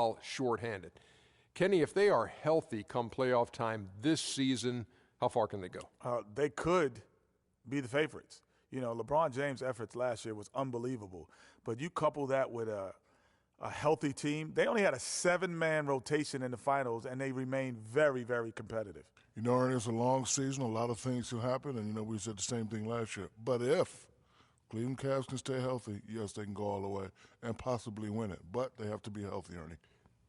while shorthanded. Kenny, if they are healthy come playoff time this season, how far can they go? They could be the favorites. You know, LeBron James' efforts last year was unbelievable. But you couple that with a healthy team. They only had a 7-man rotation in the finals, and they remained very, very competitive. You know, Ernie, it's a long season. A lot of things can happen, and, you know, we said the same thing last year. But if Cleveland Cavs can stay healthy, yes, they can go all the way and possibly win it. But they have to be healthy, Ernie.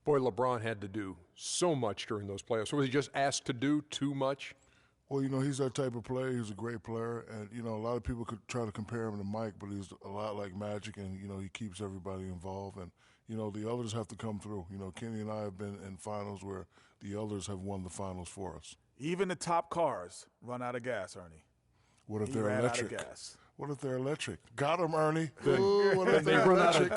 Boy, LeBron had to do so much during those playoffs. So was he just asked to do too much? Well, you know, he's that type of player. He's a great player. And, you know, a lot of people could try to compare him to Mike, but he's a lot like Magic, and, you know, he keeps everybody involved. And, you know, the others have to come through. You know, Kenny and I have been in finals where the others have won the finals for us. Even the top cars run out of gas, Ernie. What if they're electric? Out of gas. What if they're electric? Got them, Ernie. What if they run out of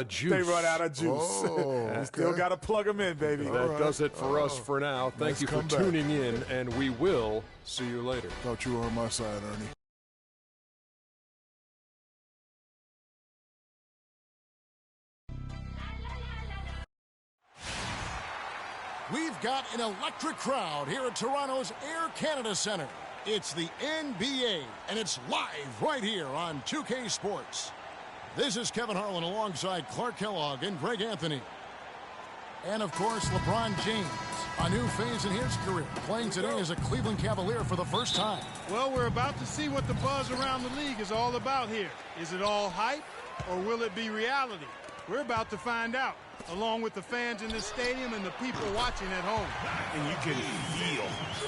juice? They run out of juice. Oh, okay. Still got to plug them in, baby. That does it for us for now. Thank you for tuning in, and we will see you later. Thought you were on my side, Ernie. We've got an electric crowd here at Toronto's Air Canada Centre. It's the NBA, and it's live right here on 2K Sports. This is Kevin Harlan alongside Clark Kellogg and Greg Anthony. And, of course, LeBron James, a new phase in his career, playing today as a Cleveland Cavalier for the first time. Well, we're about to see what the buzz around the league is all about here. Is it all hype, or will it be reality? We're about to find out, along with the fans in this stadium and the people watching at home. And you can feel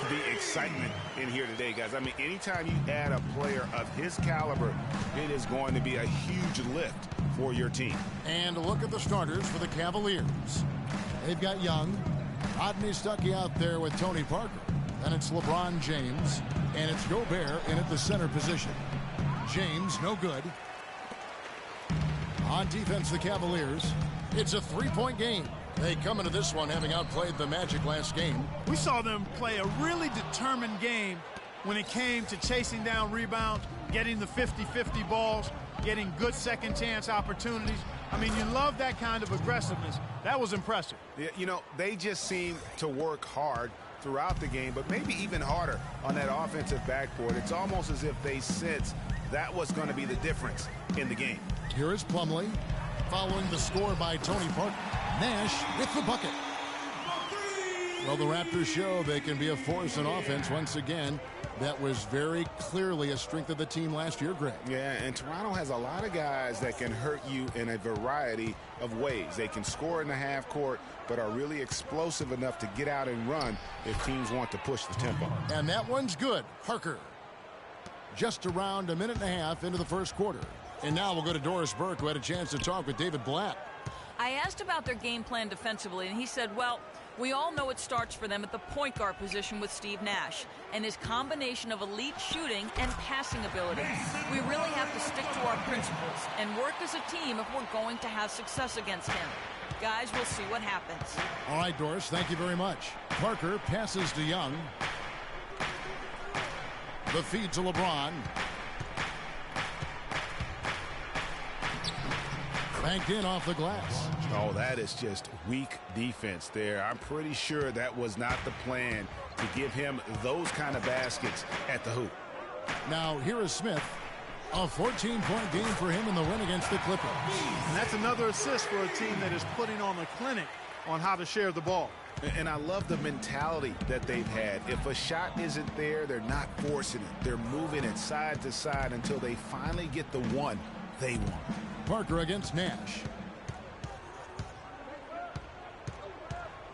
the excitement in here today, guys. I mean, anytime you add a player of his caliber, it is going to be a huge lift for your team. And look at the starters for the Cavaliers. They've got Young, Rodney Stuckey out there with Tony Parker. Then it's LeBron James, and it's Gobert in at the center position. James, no good. On defense, the Cavaliers. It's a three-point game. They come into this one having outplayed the Magic last game. We saw them play a really determined game when it came to chasing down rebounds, getting the 50-50 balls, getting good second-chance opportunities. I mean, you love that kind of aggressiveness. That was impressive. Yeah, you know, they just seem to work hard throughout the game, but maybe even harder on that offensive backboard. It's almost as if they sense that was going to be the difference in the game. Here is Plumlee, following the score by Tony Parker. Nash with the bucket. Well, the Raptors show they can be a force in offense once again. That was very clearly a strength of the team last year, Greg. Yeah, and Toronto has a lot of guys that can hurt you in a variety of ways. They can score in the half court, but are really explosive enough to get out and run if teams want to push the tempo. And that one's good. Parker. Just around a minute and a half into the first quarter. And now we'll go to Doris Burke, who had a chance to talk with David Blatt. I asked about their game plan defensively, and he said, well, we all know it starts for them at the point guard position with Steve Nash and his combination of elite shooting and passing ability. We really have to stick to our principles and work as a team if we're going to have success against him. Guys, we'll see what happens. All right, Doris, thank you very much. Parker passes to Young. The feed to LeBron. Banked in off the glass. Oh, that is just weak defense there. I'm pretty sure that was not the plan to give him those kind of baskets at the hoop. Now, here is Smith. A 14-point game for him in the win against the Clippers. And that's another assist for a team that is putting on a clinic on how to share the ball. And I love the mentality that they've had. If a shot isn't there, they're not forcing it. They're moving it side to side until they finally get the one they want. Parker against Nash.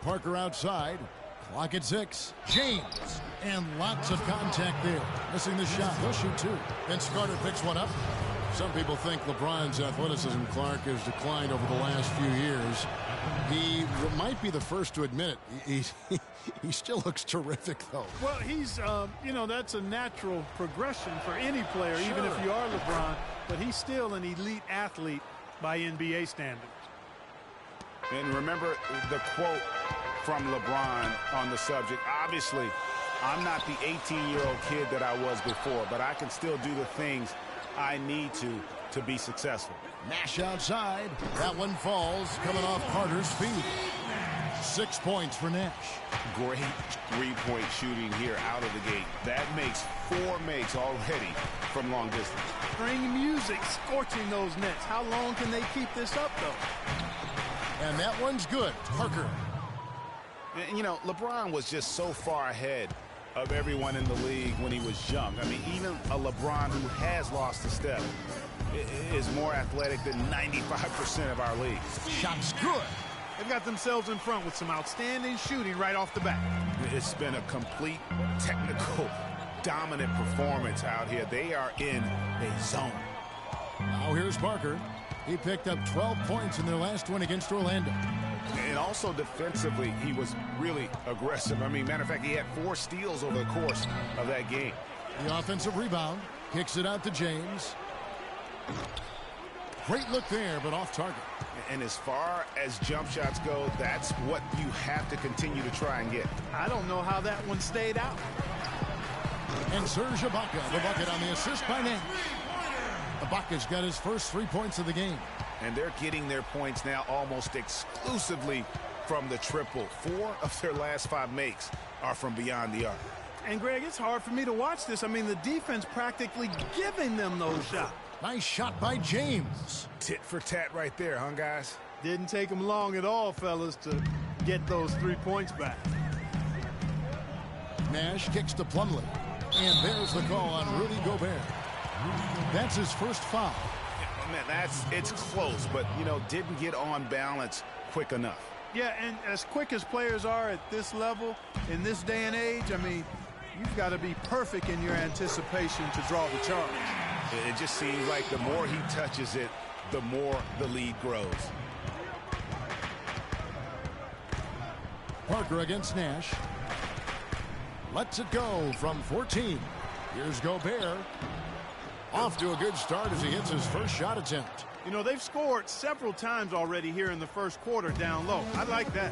Parker outside. Clock at 6. James. And lots of contact there. Missing the shot. He'll shoot two. Vince Carter picks one up. Some people think LeBron's athleticism, Clark, has declined over the last few years. He might be the first to admit it. He still looks terrific, though. Well, he's, you know, that's a natural progression for any player, sure, even if you are LeBron. But he's still an elite athlete by NBA standards. And remember the quote from LeBron on the subject. Obviously, I'm not the 18-year-old kid that I was before, but I can still do the things I need to be successful. Nash outside. That one falls, coming off Carter's feet. 6 points for Nash. Great three-point shooting here out of the gate. That makes 4 makes already from long distance. Spring music scorching those nets. How long can they keep this up, though? And that one's good. Parker. And, you know, LeBron was just so far ahead of everyone in the league when he was young. I mean, even a LeBron who has lost a step is more athletic than 95% of our league. Shot's good. They've got themselves in front with some outstanding shooting right off the bat. It's been a complete technical, dominant performance out here. They are in a zone. Now here's Parker. He picked up 12 points in their last one against Orlando. And also defensively, he was really aggressive. I mean, matter of fact, he had 4 steals over the course of that game. The offensive rebound. Kicks it out to James. Great look there, but off target. And as far as jump shots go, that's what you have to continue to try and get. I don't know how that one stayed out. And Serge Ibaka, the bucket on the assist by Nash. Ibaka's got his first 3 points of the game. And they're getting their points now almost exclusively from the triple. 4 of their last 5 makes are from beyond the arc. And, Greg, it's hard for me to watch this. I mean, the defense practically giving them those shots. Nice shot by James. Tit for tat right there, huh, guys? Didn't take them long at all, fellas, to get those 3 points back. Nash kicks to Plumlee. And there's the call on Rudy Gobert. That's his first foul. Man, it's close, but, you know, didn't get on balance quick enough. Yeah, and as quick as players are at this level, in this day and age, I mean, you've got to be perfect in your anticipation to draw the charge. It just seems like the more he touches it, the more the lead grows. Parker against Nash. Lets it go from 14. Here's Gobert. Off to a good start as he hits his first shot attempt. You know, they've scored several times already here in the first quarter down low. I like that.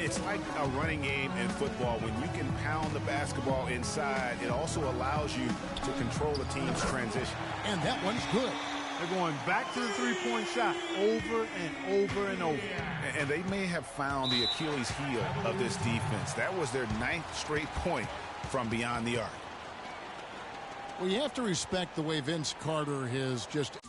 It's like a running game in football. When you can pound the basketball inside, it also allows you to control the team's transition. And that one's good. They're going back to the three-point shot over and over and over. And they may have found the Achilles heel of this defense. That was their 9th straight point from beyond the arc. Well, you have to respect the way Vince Carter has just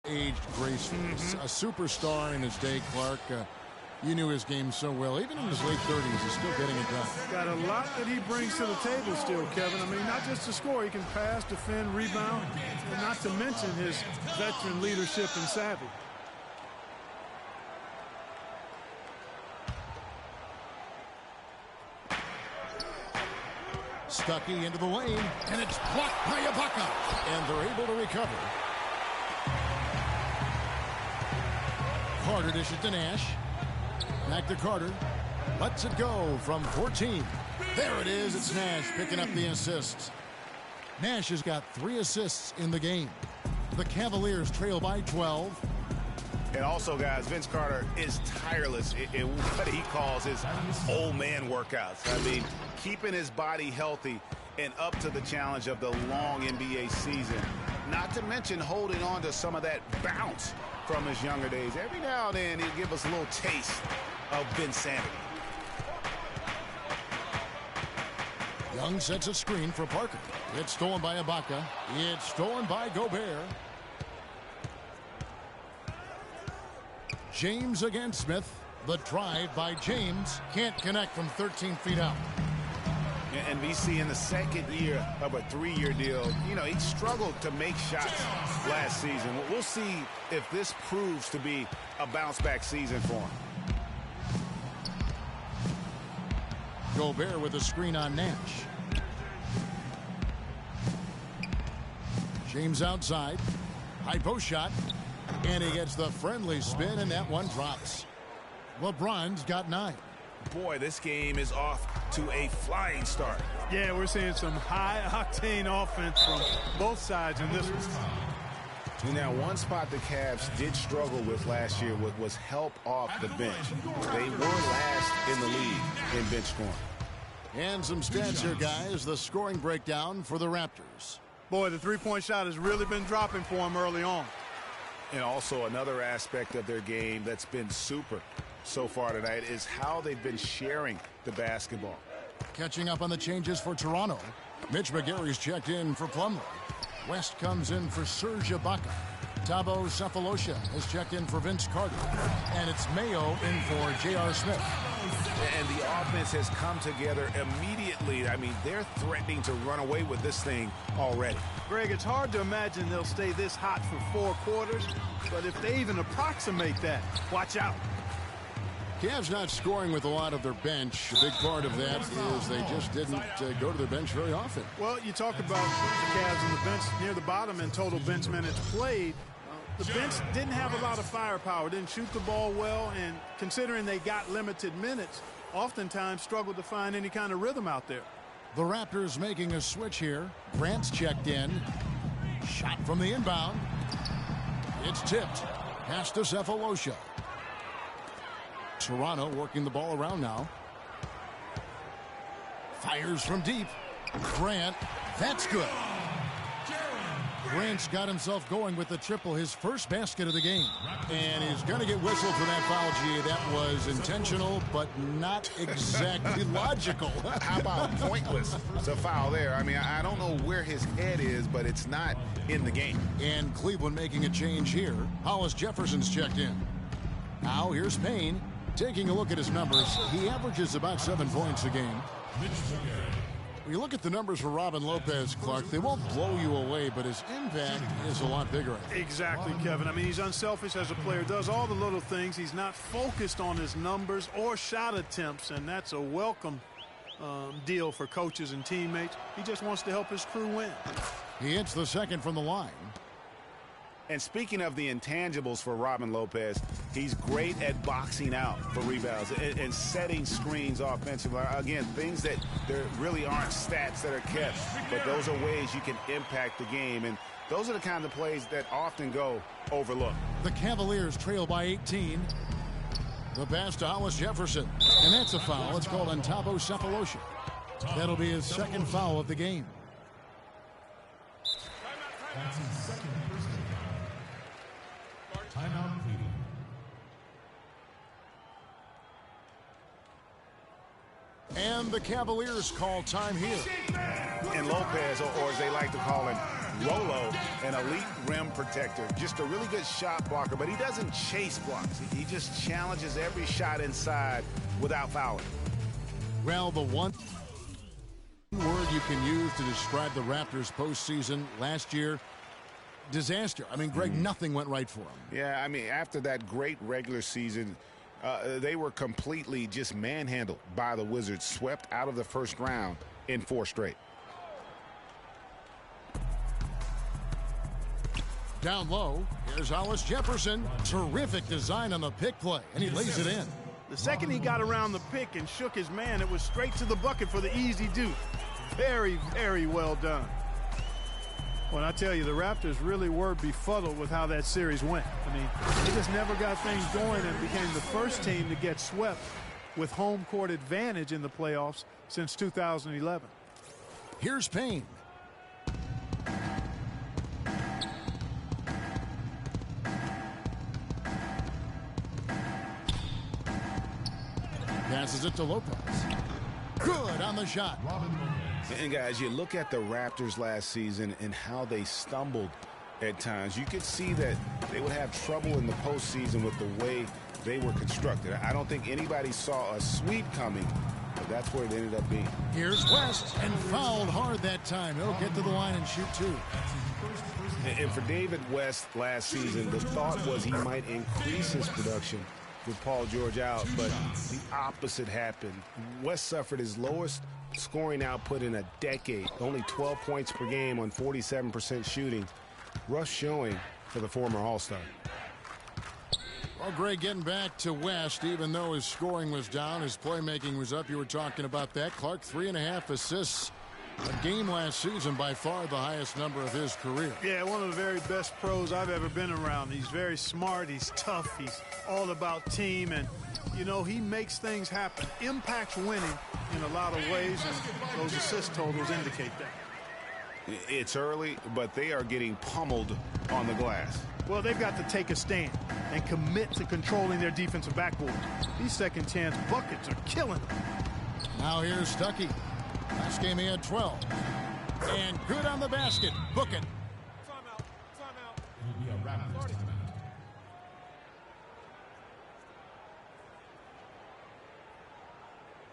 aged gracefully. A superstar in his day, Clark. You knew his game so well. Even in his late 30s, he's still getting it done. Got a lot that he brings to the table still, Kevin. I mean, not just to score. He can pass, defend, rebound, and not to mention his veteran leadership and savvy. Stuckey into the lane, and it's blocked by Ibaka. And they're able to recover. Carter dishes to Nash. Back to Carter. Lets it go from 14. There it is. It's Nash picking up the assists. Nash has got 3 assists in the game. The Cavaliers trail by 12. And also, guys, Vince Carter is tireless in what he calls his old man workouts. I mean, keeping his body healthy and up to the challenge of the long NBA season. Not to mention holding on to some of that bounce from his younger days. Every now and then, he'll give us a little taste of Vinsanity. Young sets a screen for Parker. It's stolen by Ibaka. It's stolen by Gobert. James against Smith. The drive by James. Can't connect from 13 feet out. And VC in the second year of a 3-year deal, you know, he struggled to make shots last season. We'll see if this proves to be a bounce-back season for him. Gobert with a screen on Nash. James outside. High post shot. And he gets the friendly spin, and that one drops. LeBron's got 9. Boy, this game is off to a flying start. Yeah, we're seeing some high-octane offense from both sides in this one. Now, one spot the Cavs did struggle with last year was help off the bench. They were last in the league in bench scoring. And some stats here, guys. The scoring breakdown for the Raptors. Boy, the three-point shot has really been dropping for him early on. And also another aspect of their game that's been super so far tonight is how they've been sharing the basketball. Catching up on the changes for Toronto. Mitch McGary's checked in for Plumlee. West comes in for Serge Ibaka. Thabo Sefolosha has checked in for Vince Carter. And it's Mayo in for J.R. Smith. And the offense has come together immediately. I mean, they're threatening to run away with this thing already. Greg, it's hard to imagine they'll stay this hot for 4 quarters, but if they even approximate that, watch out. Cavs not scoring with a lot of their bench. A big part of that is they just didn't go to their bench very often. Well, you talk about the Cavs and the bench near the bottom in total bench minutes played. The bench didn't have a lot of firepower, didn't shoot the ball well, and considering they got limited minutes, oftentimes struggled to find any kind of rhythm out there. The Raptors making a switch here. Grant's checked in. Shot from the inbound. It's tipped. Pass to Sefolosha. Toronto working the ball around now. Fires from deep. Grant. That's good. Grant's got himself going with the triple, his first basket of the game. And he's going to get whistled for that foul, G. That was intentional, but not exactly logical. How about pointless? It's a foul there. I mean, I don't know where his head is, but it's not in the game. And Cleveland making a change here. Hollis Jefferson's checked in. Now here's Payne. Taking a look at his numbers, he averages about 7 points a game. When you look at the numbers for Robin Lopez, Clark, they won't blow you away, but his impact is a lot bigger. Exactly, Kevin. I mean, he's unselfish as a player, does all the little things. He's not focused on his numbers or shot attempts, and that's a welcome deal for coaches and teammates. He just wants to help his crew win. He hits the second from the line. And speaking of the intangibles for Robin Lopez, he's great at boxing out for rebounds and setting screens offensively. Again, things that there really aren't stats that are kept, but those are ways you can impact the game. And those are the kind of plays that often go overlooked. The Cavaliers trail by 18. The pass to Hollis Jefferson. And that's a foul. It's called on Thabo Sefolosha. That'll be his second foul of the game. That's his second personal. Timeout pleading. And the Cavaliers call time here. And Lopez, or as they like to call him, Rolo, an elite rim protector, just a really good shot blocker, but he doesn't chase blocks. He just challenges every shot inside without fouling. Well, the one word you can use to describe the Raptors postseason last year, disaster. I mean, Greg, nothing went right for them. Yeah, I mean, after that great regular season, they were completely just manhandled by the Wizards, swept out of the first round in 4 straight. Down low, here's Hollis Jefferson. Terrific design on the pick play, and he lays it in. The second he got around the pick and shook his man, it was straight to the bucket for the easy deuce. Very, very well done. Well, I tell you, the Raptors really were befuddled with how that series went. I mean, they just never got things going and became the first team to get swept with home court advantage in the playoffs since 2011. Here's Payne. Passes it to Lopez. Good on the shot. And guys, you look at the Raptors last season and how they stumbled at times. You could see that they would have trouble in the postseason with the way they were constructed. I don't think anybody saw a sweep coming, but that's where it ended up being. Here's West, and fouled hard that time. He'll get to the line and shoot 2. And for David West last season, the thought was he might increase his production with Paul George out, but the opposite happened. West suffered his lowest scoring output in a decade, only 12 points per game on 47% shooting. Rough showing for the former All-Star. Well, Greg, getting back to West, even though his scoring was down, his playmaking was up. You were talking about that. Clark, 3.5 assists a game last season, by far the highest number of his career. Yeah, one of the very best pros I've ever been around. He's very smart. He's tough. He's all about team. And, you know, he makes things happen. Impacts winning in a lot of ways, and those assist totals indicate that. It's early, but they are getting pummeled on the glass. Well, they've got to take a stand and commit to controlling their defensive backboard. These second-chance buckets are killing them. Now here's Stuckey. Last game he had 12. And good on the basket. Book it. It'll be a Raptors timeout.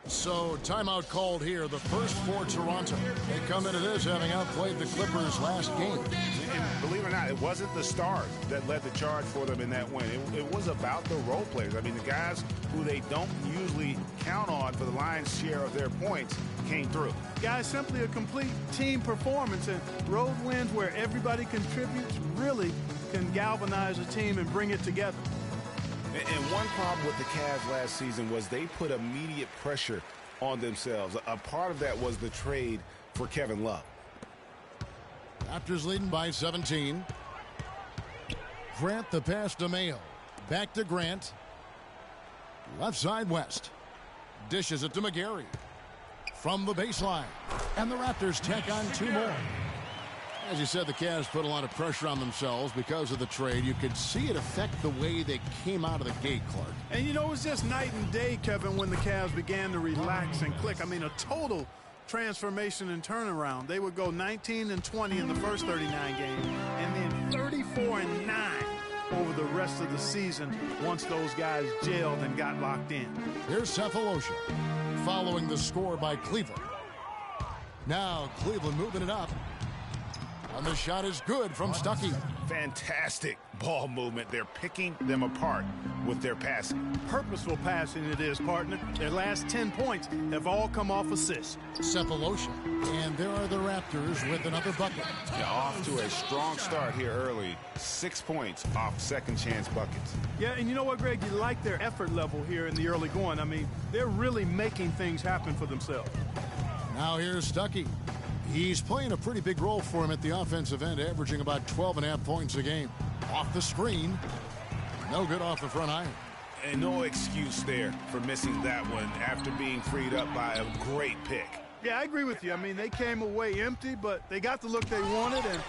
So timeout called here, the first for Toronto. They come into this having outplayed the Clippers last game. And believe it or not, it wasn't the stars that led the charge for them in that win. It was about the role players. I mean, the guys who they don't usually count on for the lion's share of their points came through. Guys, simply a complete team performance, and road wins where everybody contributes really can galvanize a team and bring it together. And one problem with the Cavs last season was they put immediate pressure on themselves. A part of that was the trade for Kevin Love. Raptors leading by 17. Grant the pass to Mayo. Back to Grant. Left side West. Dishes it to McGarry. From the baseline. And the Raptors tack on 2 more. As you said, the Cavs put a lot of pressure on themselves because of the trade. You could see it affect the way they came out of the gate, Clark. And, you know, it was just night and day, Kevin, when the Cavs began to relax and click. I mean, a total transformation and turnaround. They would go 19-20 in the first 39 games, and then 34-9 over the rest of the season once those guys gelled and got locked in. Here's Cephalosha following the score by Cleveland. Now Cleveland moving it up. And the shot is good from Stuckey. Fantastic ball movement. They're picking them apart with their passing. Purposeful passing it is, partner. Their last 10 points have all come off assists. Cephalosha. And there are the Raptors with another bucket. Yeah, off to a strong start here early. 6 points off second chance buckets. Yeah, and you know what, Greg? You like their effort level here in the early going. I mean, they're really making things happen for themselves. Now here's Stuckey. He's playing a pretty big role for him at the offensive end, averaging about 12.5 points a game. Off the screen. No good off the front iron. And no excuse there for missing that one after being freed up by a great pick. Yeah, I agree with you. I mean, they came away empty, but they got the look they wanted, and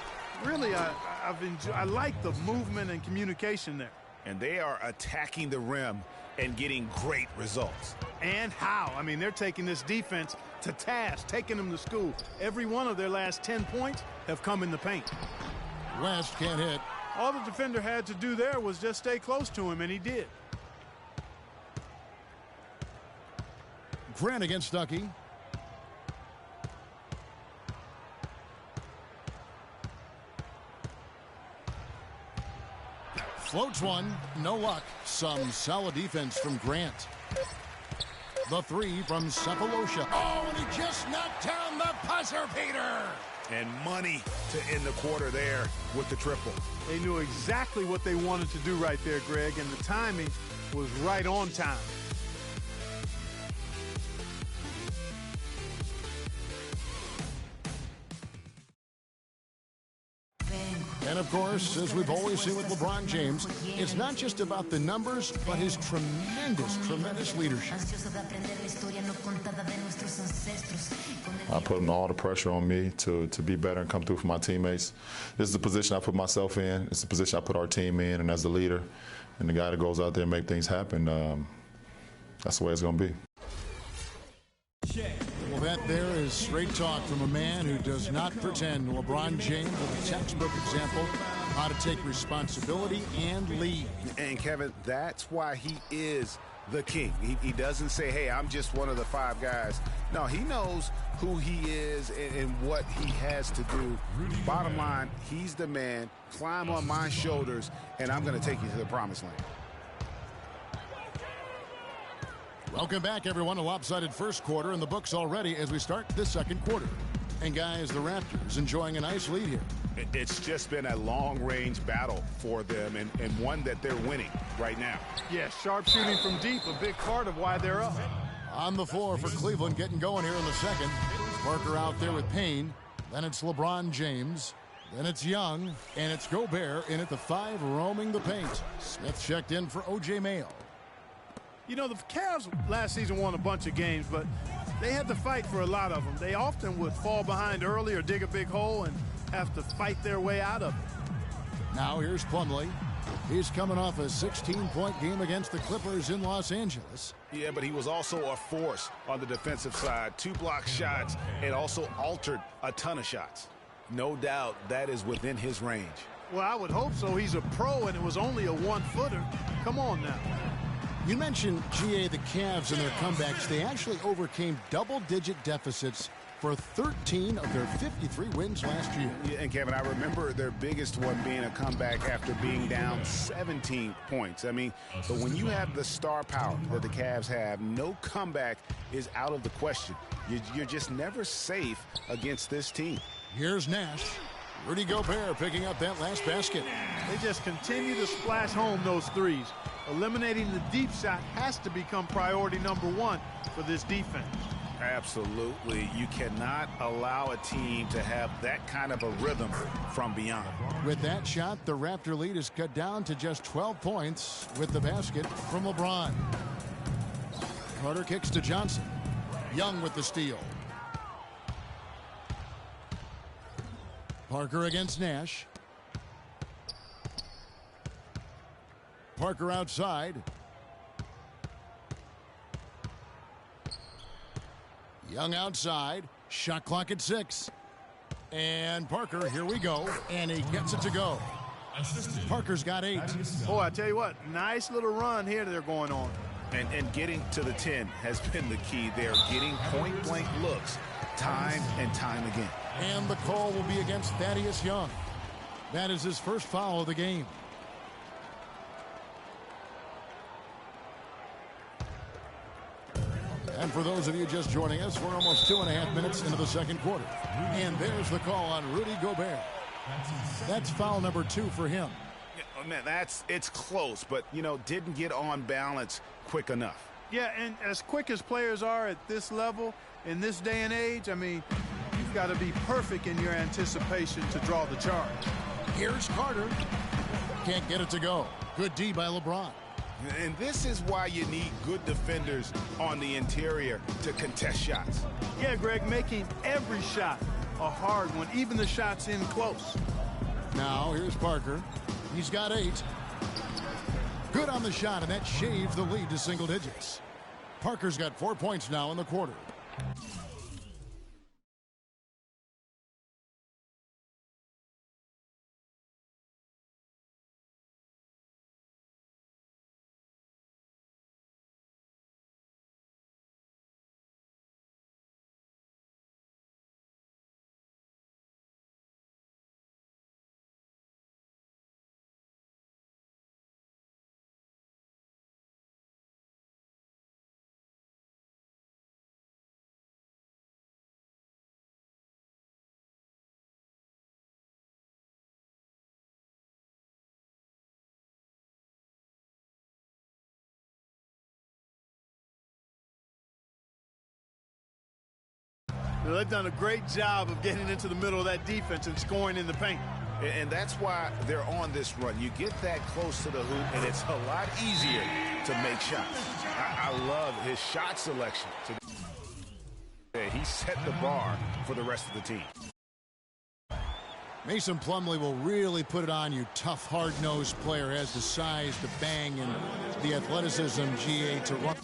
really, I like the movement and communication there. And they are attacking the rim and getting great results. And how? I mean, they're taking this defense to task, taking them to school. Every one of their last 10 points have come in the paint. West can't hit. All the defender had to do there was just stay close to him, and he did. Grant against Stuckey. Floats one, no luck. Some solid defense from Grant. The three from Cephalosha. Oh, and he just knocked down the buzzer beater. And money to end the quarter there with the triple. They knew exactly what they wanted to do right there, Greg, and the timing was right on time. And of course, as we've always seen with LeBron James, it's not just about the numbers, but his tremendous leadership. I put all the pressure on me to be better and come through for my teammates. This is the position I put myself in. It's the position I put our team in, and as the leader and the guy that goes out there and make things happen, that's the way it's going to be. Well, that there is straight talk from a man who does not pretend. LeBron James is a textbook example how to take responsibility and lead. And, Kevin, that's why he is the king. He doesn't say, hey, I'm just one of the 5 guys. No, he knows who he is and what he has to do. Bottom line, he's the man. Climb on my shoulders, and I'm going to take you to the promised land. Welcome back, everyone. A lopsided first quarter in the books already as we start this second quarter. And, guys, the Raptors enjoying a nice lead here. It's just been a long-range battle for them and one that they're winning right now. Yeah, sharp shooting from deep, a big part of why they're up. On the floor for Cleveland, getting going here in the second. Parker out there with Payne. Then it's LeBron James. Then it's Young. And it's Gobert in at the 5, roaming the paint. Smith checked in for O.J. Mayo. You know, the Cavs last season won a bunch of games, but they had to fight for a lot of them. They often would fall behind early or dig a big hole and have to fight their way out of it. Now here's Plumlee. He's coming off a 16-point game against the Clippers in Los Angeles. Yeah, but he was also a force on the defensive side. 2 block shots and also altered a ton of shots. No doubt that is within his range. Well, I would hope so. He's a pro, and it was only a 1-footer. Come on now. You mentioned, GA, the Cavs and their comebacks. They actually overcame double-digit deficits for 13 of their 53 wins last year. Yeah, and Kevin, I remember their biggest one being a comeback after being down 17 points. I mean, but when you have the star power that the Cavs have, no comeback is out of the question. You're just never safe against this team. Here's Nash. Rudy Gobert picking up that last basket. They just continue to splash home those threes. Eliminating the deep shot has to become priority number 1 for this defense. Absolutely. You cannot allow a team to have that kind of a rhythm from beyond. With that shot, the Raptor lead is cut down to just 12 points with the basket from LeBron. Carter kicks to Johnson. Young with the steal. Parker against Nash. Parker outside. Young outside. Shot clock at 6. And Parker, here we go. And he gets it to go. Parker's got 8. Oh, I tell you what, nice little run here they're going on. And getting to the 10 has been the key. They're getting point-blank looks time and time again. And the call will be against Thaddeus Young. That is his first foul of the game. And for those of you just joining us, we're almost 2.5 minutes into the second quarter. And there's the call on Rudy Gobert. That's foul number 2 for him. Yeah, man, it's close, but, didn't get on balance quick enough. Yeah, and as quick as players are at this level, in this day and age, I mean, you've got to be perfect in your anticipation to draw the charge. Here's Carter. Can't get it to go. Good D by LeBron. And this is why you need good defenders on the interior to contest shots. Yeah, Greg, making every shot a hard one, even the shots in close. Now, here's Parker. He's got 8. Good on the shot, and that shaves the lead to single digits. Parker's got 4 points now in the quarter. They've done a great job of getting into the middle of that defense and scoring in the paint. And that's why they're on this run. You get that close to the hoop, and it's a lot easier to make shots. I love his shot selection. He set the bar for the rest of the team. Mason Plumlee will really put it on you. Tough, hard-nosed player, has the size to bang and the athleticism, GA, to run.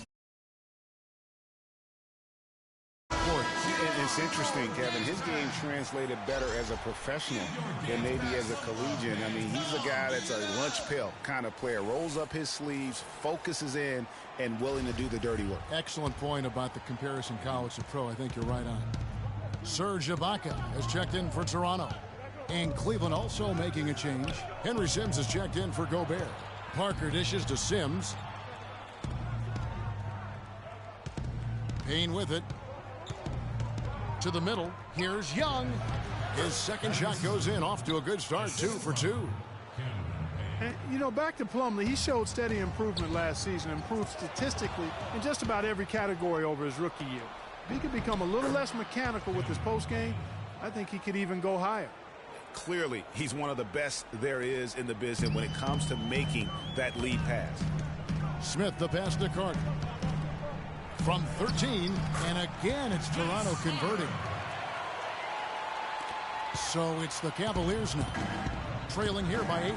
It's interesting, Kevin. His game translated better as a professional than maybe as a collegiate. I mean, he's a guy that's a lunch pail kind of player. Rolls up his sleeves, focuses in, and willing to do the dirty work. Excellent point about the comparison college to pro. I think you're right on. Serge Ibaka has checked in for Toronto. And Cleveland also making a change. Henry Sims has checked in for Gobert. Parker dishes to Sims. Payne with it. To the middle. Here's Young. His second shot goes in, off to a good start, 2 for 2. And, you know, back to Plumlee, he showed steady improvement last season, improved statistically in just about every category over his rookie year. If he could become a little less mechanical with his post game, I think he could even go higher. Clearly, he's one of the best there is in the business when it comes to making that lead pass. Smith, the pass to Carter. From 13, and again it's Toronto converting. So it's the Cavaliers now, trailing here by 8.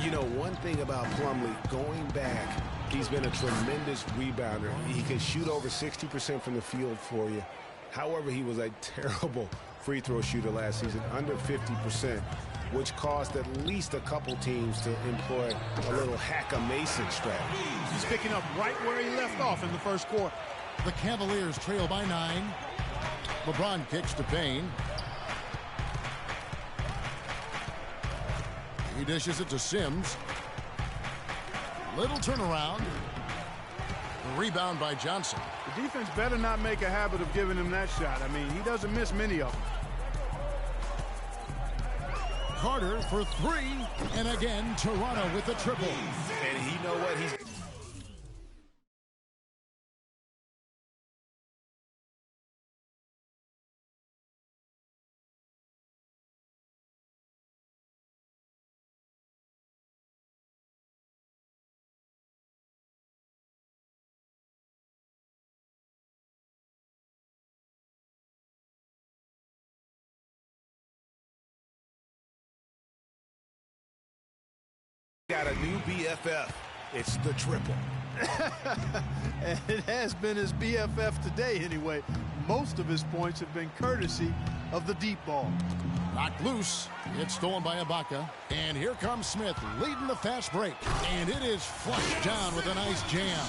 You know, one thing about Plumlee, going back, he's been a tremendous rebounder. He can shoot over 60% from the field for you. However, he was a terrible free throw shooter last season, under 50%, which caused at least a couple teams to employ a little hack-a-Mason strategy. He's picking up right where he left off in the first quarter. The Cavaliers trail by 9. LeBron kicks to Payne. He dishes it to Sims. Little turnaround. The rebound by Johnson. The defense better not make a habit of giving him that shot. I mean, he doesn't miss many of them. Carter for 3, and again Toronto with the triple. And you know what? He's got a new BFF. It's the triple. And it has been his BFF today anyway. Most of his points have been courtesy of the deep ball. Knocked loose. It's stolen by Ibaka. And here comes Smith leading the fast break. And it is flushed down with a nice jam.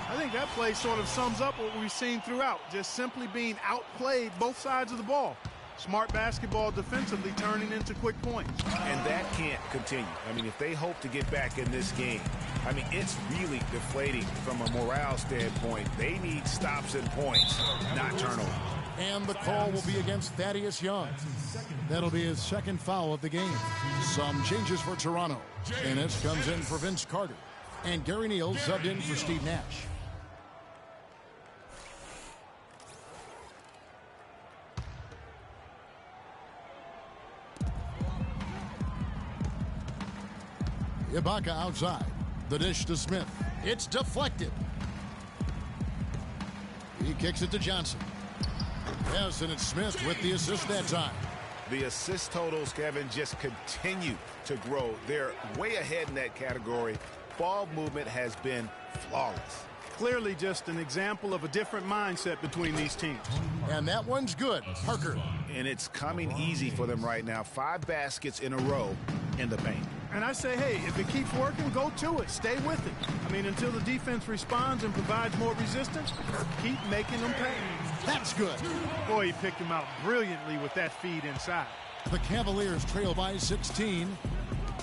I think that play sort of sums up what we've seen throughout. Just simply being outplayed both sides of the ball. Smart basketball defensively turning into quick points. And that can't continue. I mean, if they hope to get back in this game, I mean, it's really deflating from a morale standpoint. They need stops and points, not turnovers. And the call will be against Thaddeus Young. That'll be his second foul of the game. Some changes for Toronto. Ennis comes in for Vince Carter. And Gary Neal subbed in for Steve Nash. Ibaka outside. The dish to Smith. It's deflected. He kicks it to Johnson. Yes, and it's Smith with the assist that time. The assist totals, Kevin, just continue to grow. They're way ahead in that category ball movement has been flawless. Clearly just an example of a different mindset between these teams. And that one's good. Parker. And it's coming easy for them right now. 5 baskets in a row in the paint. And I say, hey, if it keeps working, go to it. Stay with it. I mean, until the defense responds and provides more resistance, keep making them pay. That's good. Boy, he picked him out brilliantly with that feed inside. The Cavaliers trail by 16.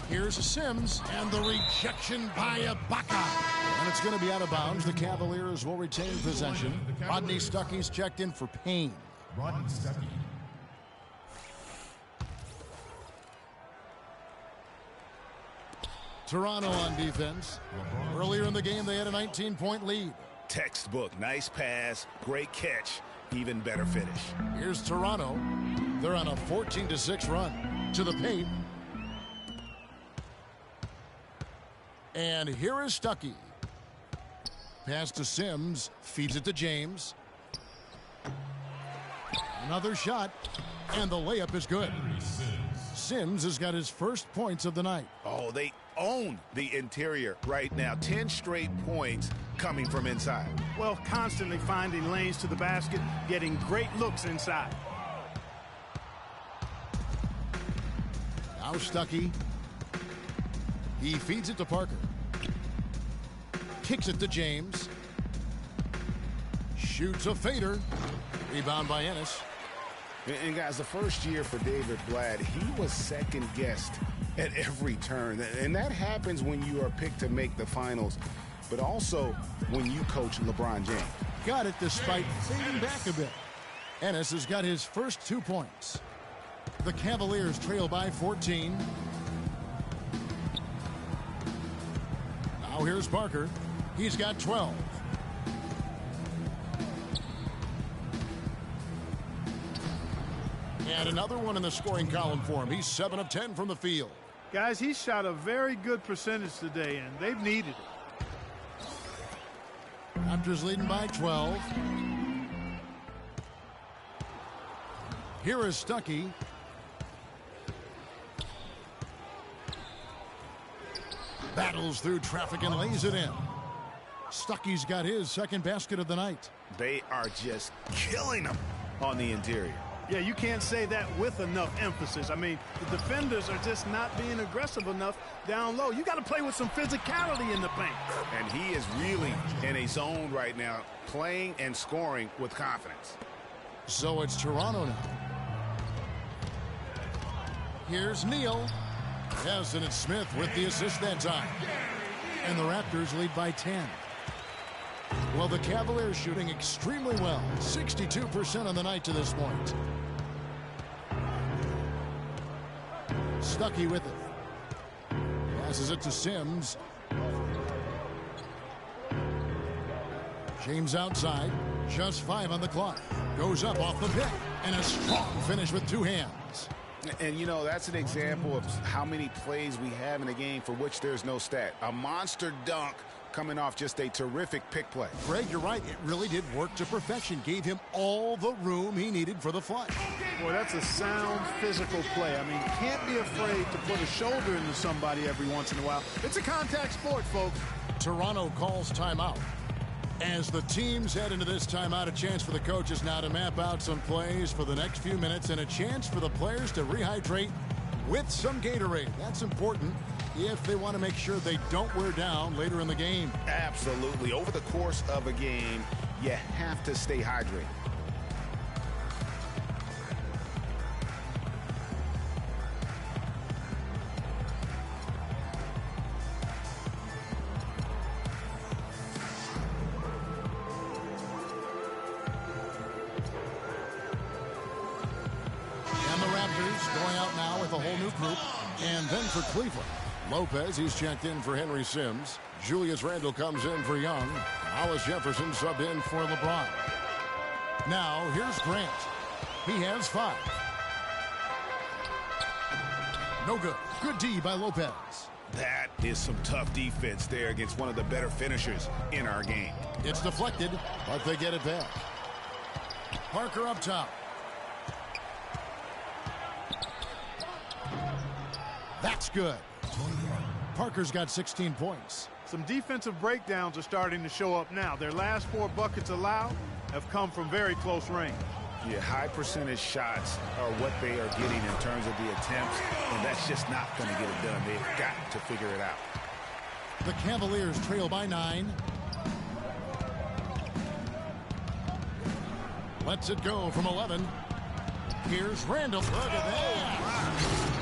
Here's Sims, and the rejection by Ibaka. And it's going to be out of bounds. The Cavaliers will retain possession. Rodney Stuckey's checked in for Payne. Rodney Stuckey. Toronto on defense. Earlier in the game, they had a 19-point lead. Textbook, nice pass, great catch, even better finish. Here's Toronto. They're on a 14-6 run to the paint. And here is Stuckey. Pass to Sims, feeds it to James. Another shot, and the layup is good. Sims has got his first points of the night. Oh, they own the interior right now. 10 straight points coming from inside. Well, constantly finding lanes to the basket, getting great looks inside. Now Stuckey. He feeds it to Parker. Kicks it to James. Shoots a fader. Rebound by Ennis. And guys, the first year for David Blatt, he was second-guessed at every turn. And that happens when you are picked to make the finals, but also when you coach LeBron James. Got it despite fading back a bit. Ennis has got his first 2 points. The Cavaliers trail by 14. Now here's Parker. He's got 12. And another one in the scoring column for him. He's 7 of 10 from the field. Guys, he shot a very good percentage today, and they've needed it. Raptors leading by 12. Here is Stuckey. Battles through traffic and lays it in. Stuckey's got his second basket of the night. They are just killing them on the interior. Yeah, you can't say that with enough emphasis. I mean, the defenders are just not being aggressive enough down low. You got to play with some physicality in the paint. And he is really in a zone right now, playing and scoring with confidence. So it's Toronto now. Here's Neal. Yes, and it's Smith with the assist that time. And the Raptors lead by 10. Well, the Cavaliers shooting extremely well. 62% on the night to this point. Stuckey with it. Passes it to Sims. James outside. Just 5 on the clock. Goes up off the pick. And a strong finish with 2 hands. And, you know, that's an example of how many plays we have in a game for which there's no stat. A monster dunk coming off just a terrific pick play. Greg, you're right. It really did work to perfection. Gave him all the room he needed for the flush. Boy, that's a sound physical play. I mean, can't be afraid to put a shoulder into somebody every once in a while. It's a contact sport, folks. Toronto calls timeout. As the teams head into this timeout, a chance for the coaches now to map out some plays for the next few minutes and a chance for the players to rehydrate with some Gatorade. That's important if they want to make sure they don't wear down later in the game. Absolutely. Over the course of a game, you have to stay hydrated. Going out now with a whole new group. And then for Cleveland, Lopez, he's checked in for Henry Sims. Julius Randle comes in for Young. Hollis Jefferson subbed in for LeBron. Now, here's Grant. He has 5. No good. Good D by Lopez. That is some tough defense there against one of the better finishers in our game. It's deflected, but they get it back. Parker up top. That's good. Parker's got 16 points. Some defensive breakdowns are starting to show up now. Their last 4 buckets allowed have come from very close range. Yeah, high percentage shots are what they are getting in terms of the attempts, and that's just not going to get it done. They've got to figure it out. The Cavaliers trail by 9. Lets it go from 11. Here's Randall. Look at that.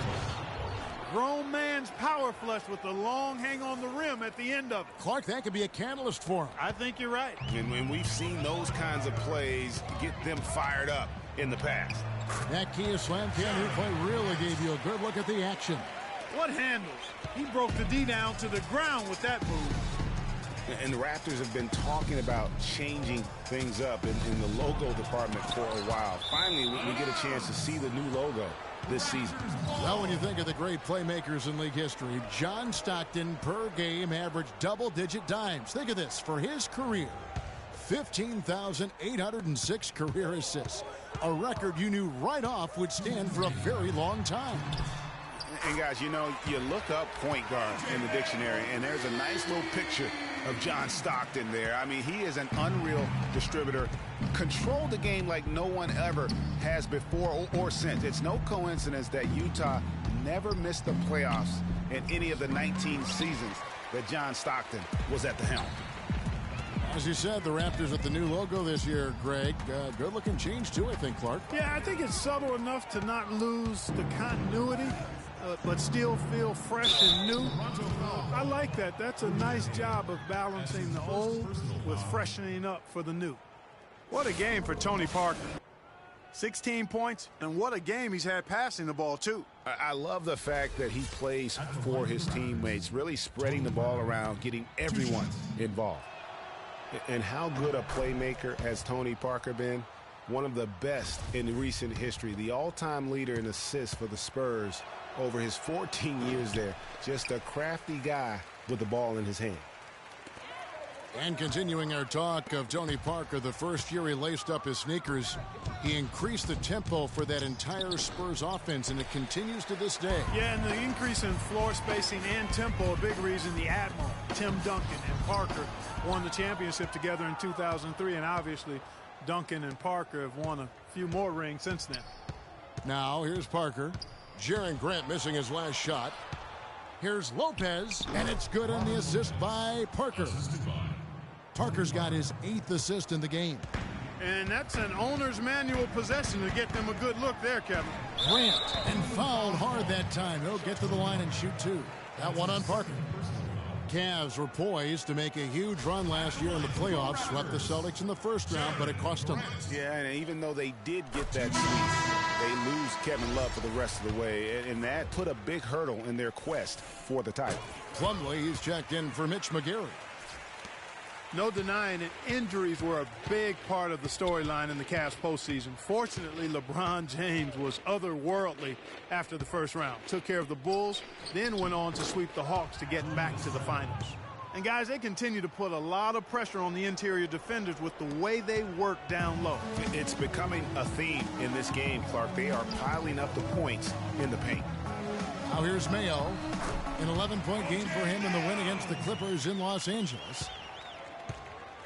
Grown man's power flush with the long hang on the rim at the end of it. Clark, that could be a catalyst for him. I think you're right. And when we've seen those kinds of plays get them fired up in the past. That Kia slam can play really gave you a good look at the action. What handles? He broke the D down to the ground with that move. And the Raptors have been talking about changing things up in the logo department for a while. Finally, we get a chance to see the new logo this season. Well, when you think of the great playmakers in league history, John Stockton per game averaged double-digit dimes. Think of this. For his career, 15,806 career assists, a record you knew right off would stand for a very long time. And guys, you know, you look up point guard in the dictionary, and there's a nice little picture of John Stockton there. I mean, he is an unreal distributor. Controlled the game like no one ever has before or since. It's no coincidence that Utah never missed the playoffs in any of the 19 seasons that John Stockton was at the helm. As you said, the Raptors with the new logo this year, Greg. Good-looking change, too, I think, Clark. Yeah, I think it's subtle enough to not lose the continuity, but still feel fresh and new. I like that. That's a nice job of balancing the old with freshening up for the new. What a game for Tony Parker. 16 points, and what a game he's had passing the ball, too. I love the fact that he plays for his teammates, really spreading the ball around, getting everyone involved. And how good a playmaker has Tony Parker been? One of the best in recent history. The all-time leader in assists for the Spurs over his 14 years there. Just a crafty guy with the ball in his hand. And continuing our talk of Tony Parker, the first year he laced up his sneakers, he increased the tempo for that entire Spurs offense, and it continues to this day. Yeah, and the increase in floor spacing and tempo, a big reason the Admiral, Tim Duncan, and Parker won the championship together in 2003, and obviously Duncan and Parker have won a few more rings since then. Now, here's Parker. Jaren Grant missing his last shot. Here's Lopez, and it's good on the assist by Parker. Parker's got his 8th assist in the game. And that's an owner's manual possession to get them a good look there, Kevin. Grant, and fouled hard that time. He'll get to the line and shoot 2. That one on Parker. Cavs were poised to make a huge run last year in the playoffs. Swept the Celtics in the first round, but it cost them. Yeah, and even though they did get that sweep, they lose Kevin Love for the rest of the way. And that put a big hurdle in their quest for the title. Plumlee, he's checked in for Mitch McGary. No denying it, injuries were a big part of the storyline in the Cavs postseason. Fortunately, LeBron James was otherworldly after the first round. Took care of the Bulls, then went on to sweep the Hawks to get back to the finals. And guys, they continue to put a lot of pressure on the interior defenders with the way they work down low. It's becoming a theme in this game, Clark. They are piling up the points in the paint. Now here's Mayo. An 11-point game for him in the win against the Clippers in Los Angeles.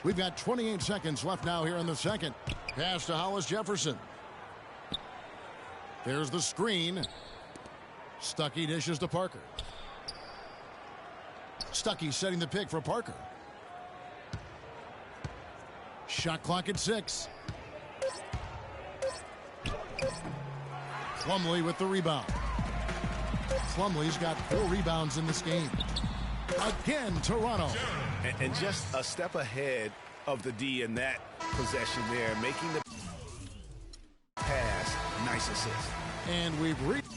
We've got 28 seconds left now here in the second. Pass to Hollis Jefferson. There's the screen. Stuckey dishes to Parker. Stuckey setting the pick for Parker. Shot clock at 6. Plumlee with the rebound. Plumlee's got 4 rebounds in this game. Again, Toronto. And just a step ahead of the D in that possession there, making the pass. Nice assist. And we've reached